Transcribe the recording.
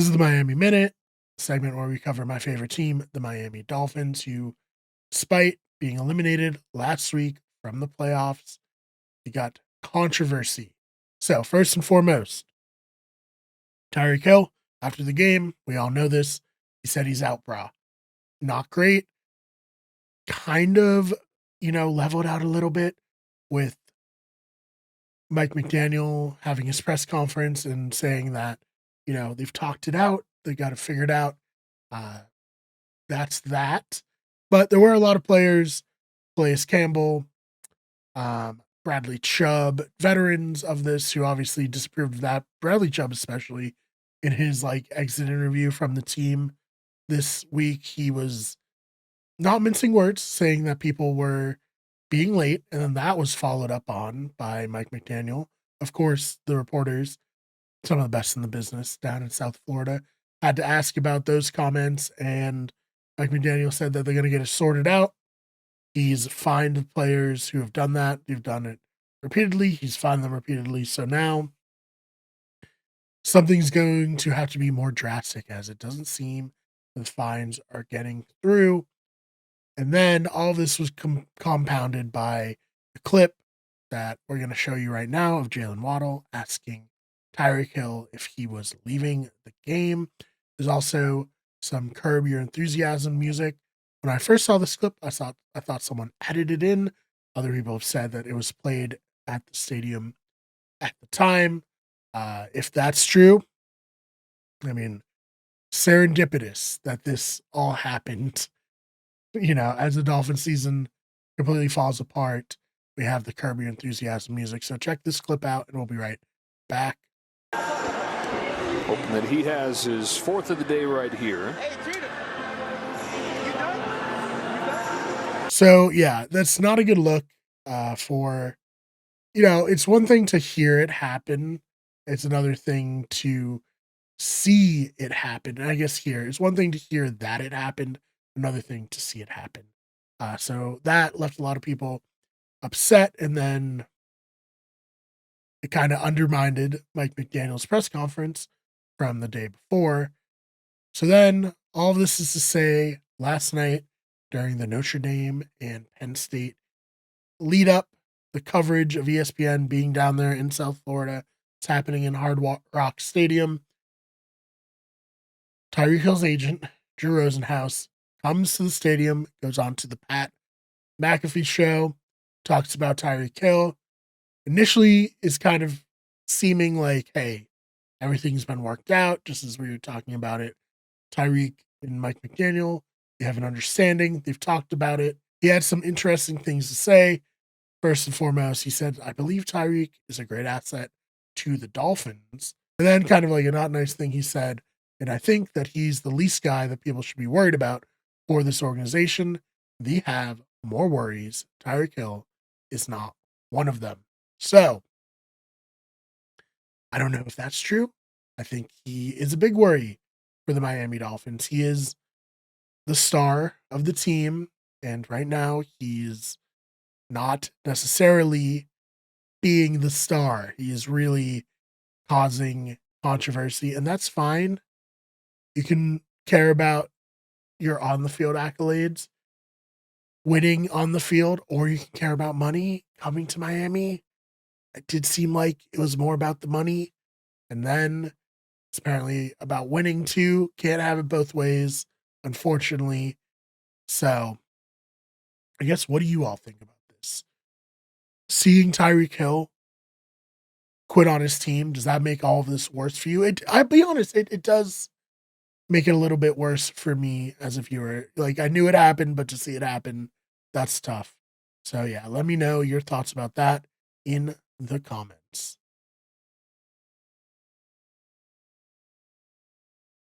This is the Miami Minute, segment where we cover my favorite team, the Miami Dolphins, who, despite being eliminated last week from the playoffs, they got controversy. So, first and foremost, Tyreek Hill, after the game, we all know this. He said he's out, brah. Not great. Kind of, leveled out a little bit with Mike McDaniel having his press conference and saying that, they've talked it out. They got it figured out. Uh, that's that. But there were a lot of players, Calais Campbell, Bradley Chubb, veterans of this who obviously disapproved of that. Bradley Chubb, especially in his exit interview from the team this week, he was not mincing words, saying that people were being late, and then that was followed up on by Mike McDaniel. Of course, the reporters, some of the best in the business down in South Florida, had to ask about those comments, and Mike McDaniel said that they're going to get it sorted out. He's fined the players who have done that. They've done it repeatedly. He's fined them repeatedly. So now something's going to have to be more drastic, as it doesn't seem the fines are getting through. And then all this was compounded by the clip that we're going to show you right now of Jalen Waddle asking Tyreek Hill if he was leaving the game. There's also some Curb Your Enthusiasm music. When I first saw this clip, I thought someone edited it in. Other people have said that it was played at the stadium at the time. If that's true, I mean, serendipitous that this all happened. As the Dolphin season completely falls apart, we have the Curb Your Enthusiasm music. So check this clip out, and we'll be right back. Hoping that he has his fourth of the day right here. So, yeah, that's not a good look for, it's one thing to hear it happen. It's another thing to see it happen. And I guess here, it's one thing to hear that it happened, another thing to see it happen. So that left a lot of people upset, and then it kind of undermined Mike McDaniel's press conference from the day before. So then all of this is to say, last night during the Notre Dame and Penn State lead up, the coverage of ESPN being down there in South Florida, it's happening in Hard Rock Stadium. Tyreek Hill's agent, Drew Rosenhaus, comes to the stadium, goes on to the Pat McAfee show, talks about Tyreek Hill. Initially, is kind of seeming like, hey, everything's been worked out, just as we were talking about it. Tyreek and Mike McDaniel, they have an understanding. They've talked about it. He had some interesting things to say. First and foremost, he said, I believe Tyreek is a great asset to the Dolphins. And then kind of like a not nice thing he said, and I think that he's the least guy that people should be worried about for this organization. They have more worries. Tyreek Hill is not one of them. So, I don't know if that's true. I think he is a big worry for the Miami Dolphins. He is the star of the team, and right now he's not necessarily being the star. He is really causing controversy, and that's fine. You can care about your on the field accolades, winning on the field, or you can care about money coming to Miami. It did seem like it was more about the money, and then it's apparently about winning too. Can't have it both ways, unfortunately. So, I guess, what do you all think about this? Seeing Tyreek Hill quit on his team, does that make all of this worse for you? I'll be honest, it does make it a little bit worse for me as a viewer. Like, I knew it happened, but to see it happen, that's tough. So, yeah, let me know your thoughts about that in the comments.